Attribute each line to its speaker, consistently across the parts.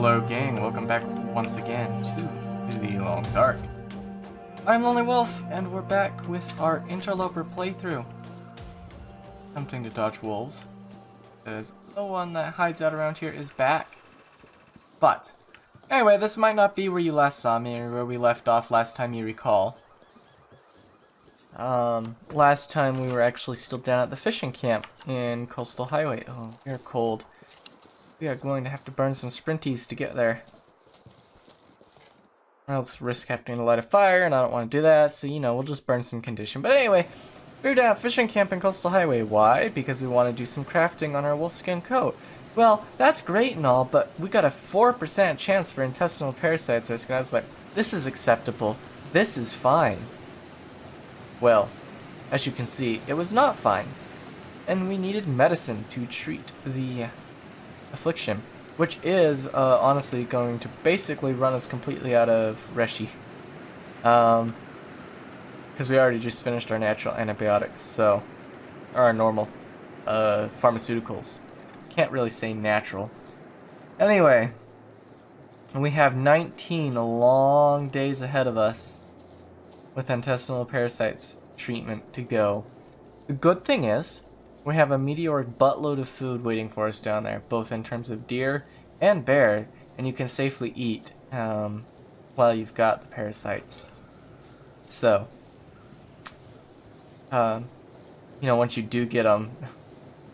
Speaker 1: Hello gang, welcome back once again to the Long Dark. I'm Lonelywolf, and we're back with our Interloper playthrough. Attempting to dodge wolves, because the one that hides out around here is back. But, anyway, this might not be where you last saw me, or where we left off last time you recall. Last time we were actually still down at the fishing camp in Coastal Highway. Oh, we're cold. We are going to have to burn some sprinties to get there. Or else risk having to light a fire, and I don't want to do that, so you know, we'll just burn some condition. But anyway, we're down at fishing camp in Coastal Highway. Why? Because we want to do some crafting on our wolfskin coat. Well, that's great and all, but we got a 4% chance for intestinal parasites risk, and I was like, this is acceptable. This is fine. Well, as you can see, it was not fine. And we needed medicine to treat the affliction, which is honestly going to basically run us completely out of Reshi. Because we already just finished our natural antibiotics, so, or our normal pharmaceuticals. Can't really say natural. Anyway, we have 19 long days ahead of us with intestinal parasites treatment to go. The good thing is, we have a meteoric buttload of food waiting for us down there, both in terms of deer and bear, and you can safely eat while you've got the parasites. So, you know, once you do get them,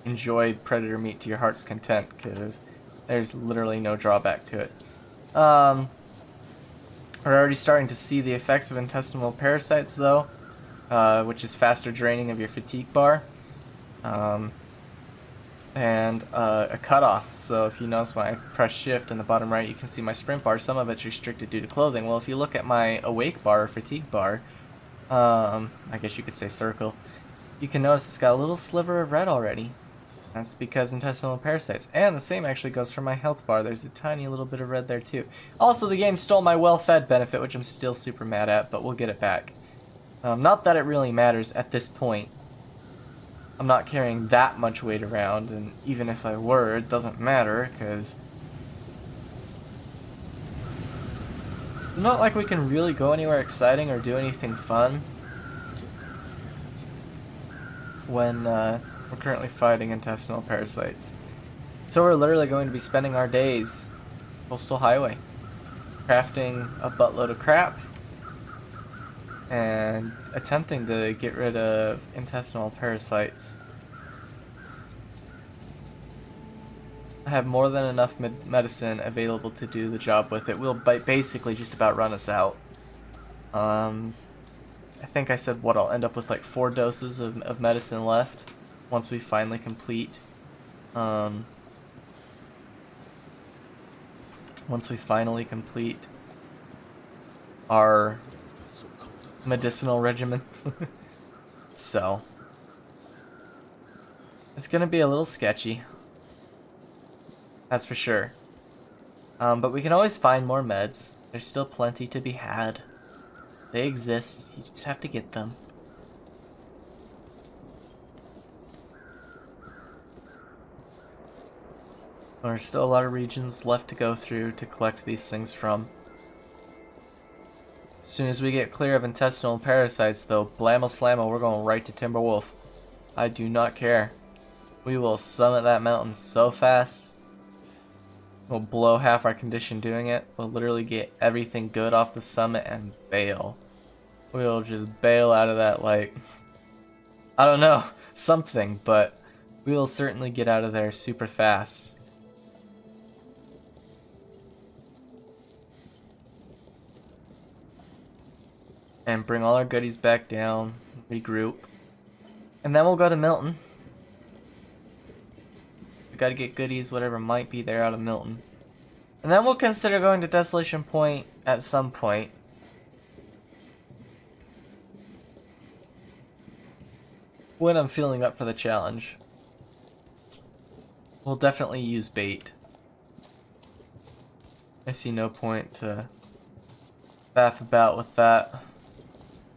Speaker 1: enjoy predator meat to your heart's content, because there's literally no drawback to it. We're already starting to see the effects of intestinal parasites, though, which is faster draining of your fatigue bar. And a cutoff. So if you notice when I press shift in the bottom right, you can see my sprint bar. Some of it's restricted due to clothing. Well, if you look at my awake bar or fatigue bar, I guess you could say circle, you can notice it's got a little sliver of red already. That's because intestinal parasites. And the same actually goes for my health bar. There's a tiny little bit of red there too. Also, the game stole my well-fed benefit, which I'm still super mad at, but we'll get it back. Not that it really matters at this point. I'm not carrying that much weight around, and even if I were, it doesn't matter, because it's not like we can really go anywhere exciting or do anything fun when we're currently fighting intestinal parasites. So we're literally going to be spending our days Coastal Highway, crafting a buttload of crap, and attempting to get rid of intestinal parasites. I have more than enough medicine available to do the job with. It will basically just about run us out. I think I said what, I'll end up with like 4 doses of medicine left once we finally complete our medicinal regimen. So it's gonna be a little sketchy, that's for sure, but we can always find more meds. There's still plenty to be had. They exist, you just have to get them. There's still a lot of regions left to go through to collect these things from. As soon as we get clear of intestinal parasites, though, blammo slammo, we're going right to Timberwolf. I do not care. We will summit that mountain so fast. We'll blow half our condition doing it. We'll literally get everything good off the summit and bail. We'll just bail out of that like, I don't know, something, but we will certainly get out of there super fast. And bring all our goodies back down, regroup, and then we'll go to Milton. We gotta get goodies, whatever might be there out of Milton. And then we'll consider going to Desolation Point at some point. When I'm feeling up for the challenge. We'll definitely use bait. I see no point to faff about with that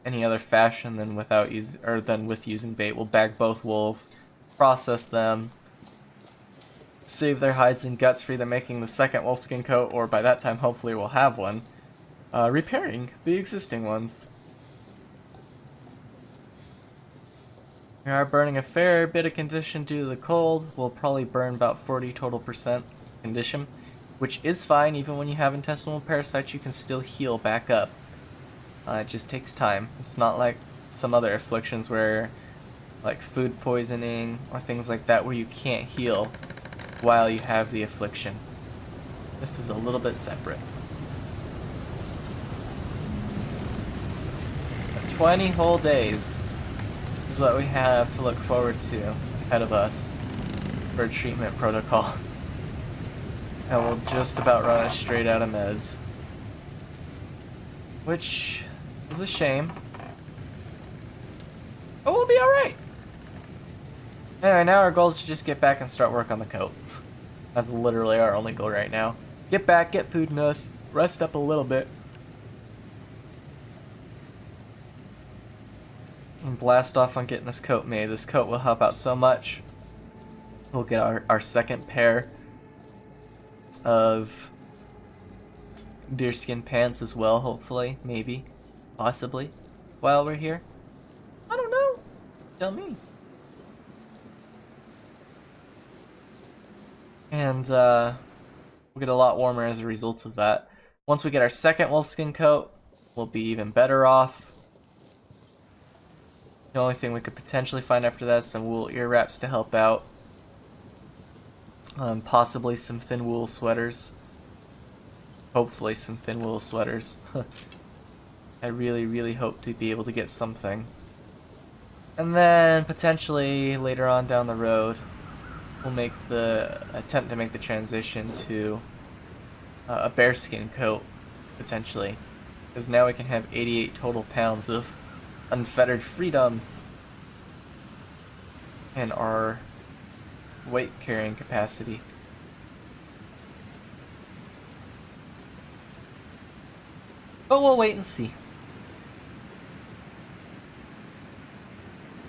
Speaker 1: any other fashion than with using bait. We'll bag both wolves, process them, save their hides and guts for either making the second wolfskin coat, or by that time hopefully we'll have one, repairing the existing ones. We are burning a fair bit of condition due to the cold. We'll probably burn about 40 total % condition, which is fine. Even when you have intestinal parasites, you can still heal back up. It just takes time. It's not like some other afflictions where, like food poisoning or things like that, where you can't heal while you have the affliction. This is a little bit separate. 20 whole days is what we have to look forward to ahead of us for a treatment protocol. And we'll just about run us straight out of meds. Which is a shame. But we'll be alright. Anyway, now our goal is to just get back and start work on the coat. That's literally our only goal right now. Get back, get food in us, rest up a little bit. And blast off on getting this coat made. This coat will help out so much. We'll get our second pair of deerskin pants as well, hopefully, maybe, possibly, while we're here. I don't know. Tell me. And we'll get a lot warmer as a result of that. Once we get our second wolfskin coat, we'll be even better off. The only thing we could potentially find after that is some wool ear wraps to help out. Possibly some thin wool sweaters. Hopefully some thin wool sweaters. I really hope to be able to get something. And then potentially later on down the road, we'll attempt to make the transition to a bearskin coat, potentially. Because now we can have 88 total pounds of unfettered freedom and our weight carrying capacity. But we'll wait and see.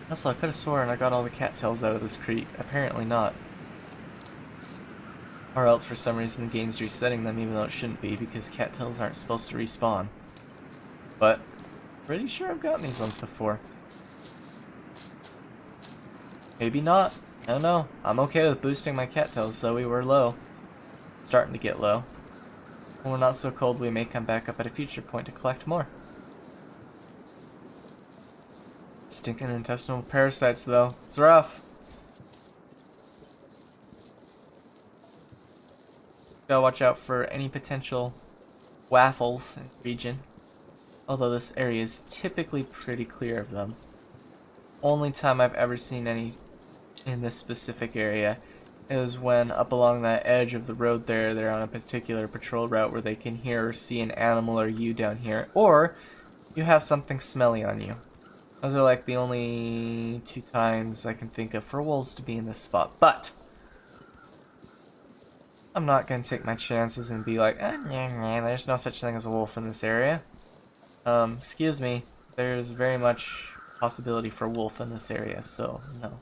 Speaker 1: Also, I could have sworn I got all the cattails out of this creek. Apparently not. Or else for some reason the game's resetting them even though it shouldn't be, because cattails aren't supposed to respawn. But pretty sure I've gotten these ones before. Maybe not. I don't know. I'm okay with boosting my cattails, though we were low. Starting to get low. When we're not so cold, we may come back up at a future point to collect more. Stinking intestinal parasites, though. It's rough. Gotta watch out for any potential waffles in the region. Although this area is typically pretty clear of them. Only time I've ever seen any in this specific area is when up along that edge of the road there, they're on a particular patrol route where they can hear or see an animal or you down here, or you have something smelly on you. Those are like the only 2 times I can think of for wolves to be in this spot. But I'm not going to take my chances and be like, there's no such thing as a wolf in this area. Excuse me, there's very much possibility for wolf in this area, so no.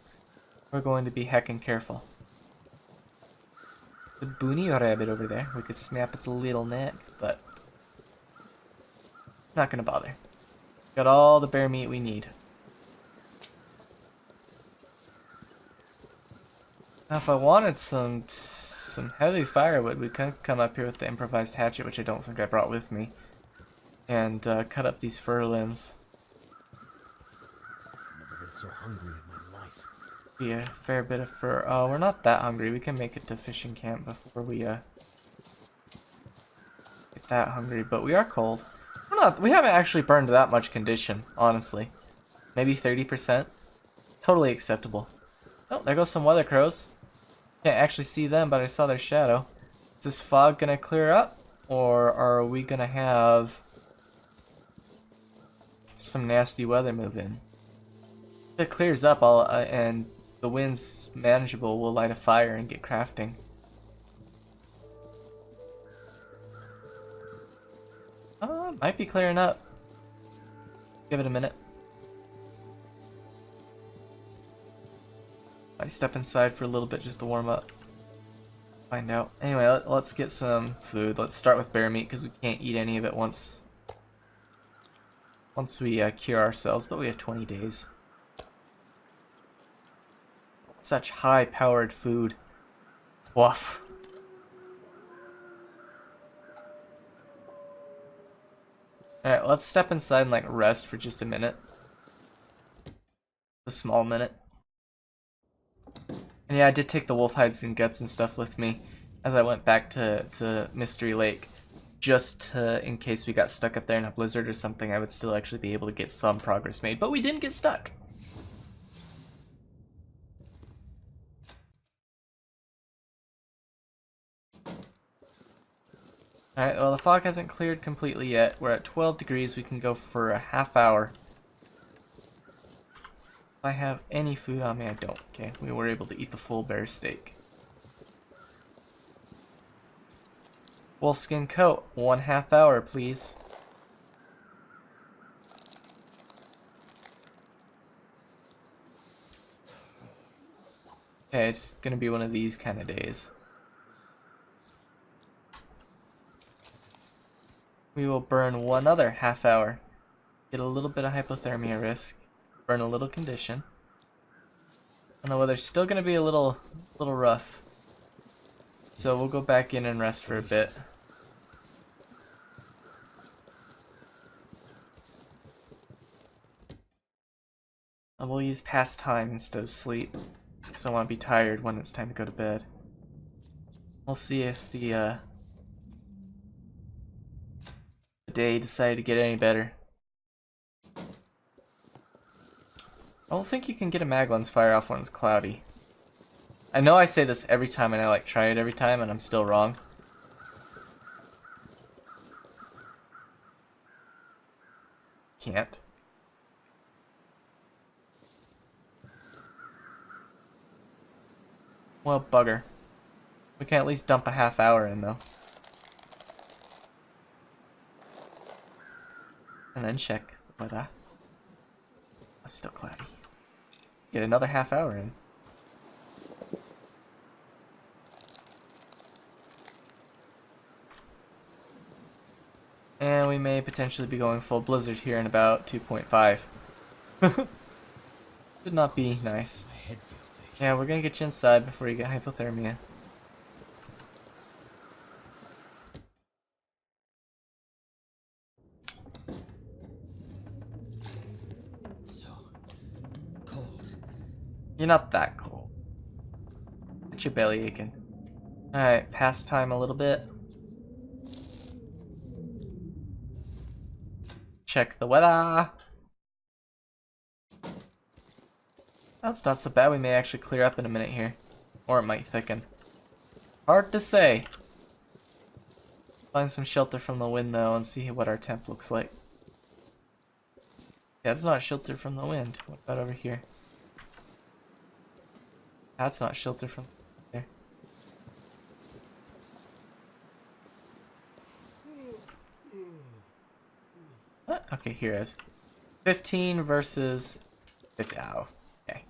Speaker 1: We're going to be heckin' careful. The boony rabbit over there, we could snap its little neck, but not gonna bother. Got all the bear meat we need. Now if I wanted some heavy firewood, we could come up here with the improvised hatchet, which I don't think I brought with me, and cut up these fir limbs.
Speaker 2: Never been so hungry in my life.
Speaker 1: Be a fair bit of fur. Oh, we're not that hungry. We can make it to fishing camp before we get that hungry, but we are cold. We haven't actually burned that much condition, honestly. Maybe 30%. Totally acceptable. Oh, there goes some weather crows. Can't actually see them, but I saw their shadow. Is this fog gonna clear up, or are we gonna have some nasty weather move in? If it clears up, and the wind's manageable, we'll light a fire and get crafting. Might be clearing up. Give it a minute. Might step inside for a little bit just to warm up. Find out. Anyway, let's get some food. Let's start with bear meat because we can't eat any of it once we cure ourselves, but we have 20 days. Such high-powered food. Woof. Alright, let's step inside and like rest for just a minute. A small minute. And yeah, I did take the wolf hides and guts and stuff with me as I went back to Mystery Lake. Just in case we got stuck up there in a blizzard or something, I would still actually be able to get some progress made. But we didn't get stuck. Alright, well the fog hasn't cleared completely yet. We're at 12 degrees, we can go for a half hour. If I have any food on me, I don't. Okay, we were able to eat the full bear steak. Wolfskin coat, 1/2 hour, please. Okay, it's gonna be one of these kind of days. We will burn one other half hour. Get a little bit of hypothermia risk. Burn a little condition. And the weather's still gonna be a little rough. So we'll go back in and rest for a bit. And we'll use past time instead of sleep. Just because I want to be tired when it's time to go to bed. We'll see if the day decided to get any better. I don't think you can get a Maglon's fire off when it's cloudy. I know I say this every time and I like try it every time and I'm still wrong. Can't. Well, bugger. We can at least dump a half hour in though. And then check the weather. It's still cloudy. Get another half hour in. And we may potentially be going full blizzard here in about 2.5. Should not be nice. Yeah, we're gonna get you inside before you get hypothermia.
Speaker 2: So cold.
Speaker 1: You're not that cold. Get your belly aching. Alright, pass time a little bit. Check the weather. That's not so bad. We may actually clear up in a minute here. Or it might thicken. Hard to say. Find some shelter from the wind though and see what our temp looks like. Yeah, it's not shelter from the wind. What about over here? That's not shelter from there. Okay, here it is. 15 versus 50. Ow. Okay.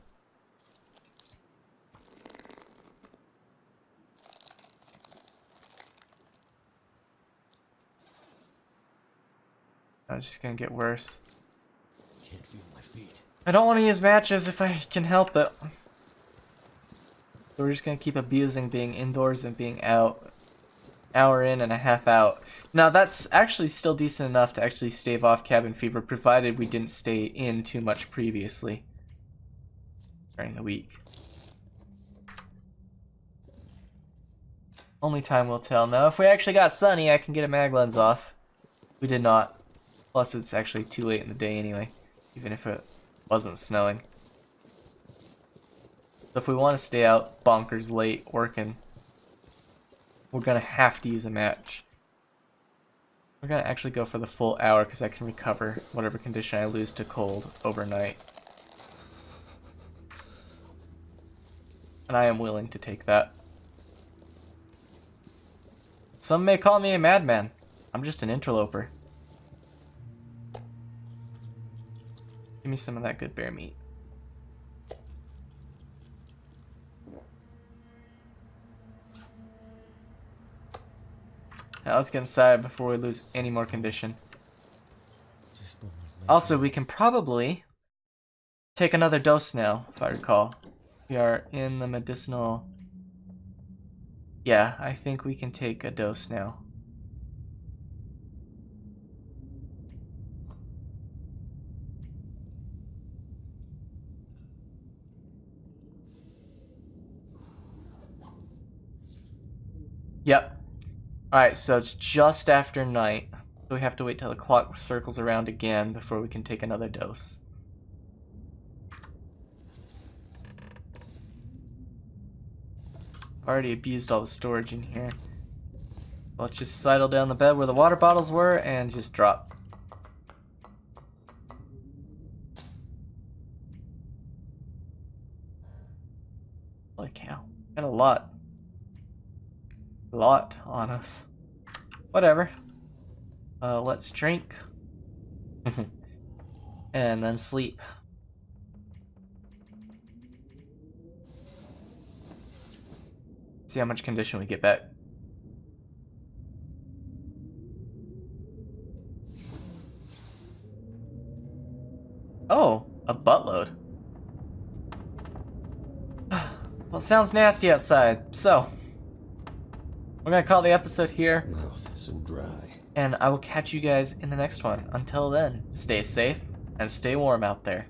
Speaker 1: It's just gonna get worse.
Speaker 2: Can't feel my feet.
Speaker 1: I don't want to use matches if I can help it. So we're just gonna keep abusing being indoors and being out. Hour in and a half out. Now that's actually still decent enough to actually stave off cabin fever, provided we didn't stay in too much previously during the week. Only time will tell. Now if we actually got sunny, I can get a mag lens off. We did not. Plus it's actually too late in the day anyway, even if it wasn't snowing. So if we want to stay out bonkers late working, we're gonna have to use a match. We're gonna actually go for the full hour because I can recover whatever condition I lose to cold overnight. And I am willing to take that. Some may call me a madman. I'm just an interloper. Give me some of that good bear meat. Now let's get inside before we lose any more condition.
Speaker 2: Just one more leg.
Speaker 1: Also, we can probably take another dose now, if I recall. We are in the medicinal... Yeah, I think we can take a dose now. Yep. Alright, so it's just after night. So we have to wait till the clock circles around again before we can take another dose. Already abused all the storage in here. Let's just sidle down the bed where the water bottles were and just drop. Holy cow. Got a lot. A lot on us. Whatever. Let's drink. And then sleep. See how much condition we get back. Oh, a buttload. Well, it sounds nasty outside, so we're gonna call the episode here,
Speaker 2: Mouth so dry.
Speaker 1: and I will catch you guys in the next one. Until then, stay safe and stay warm out there.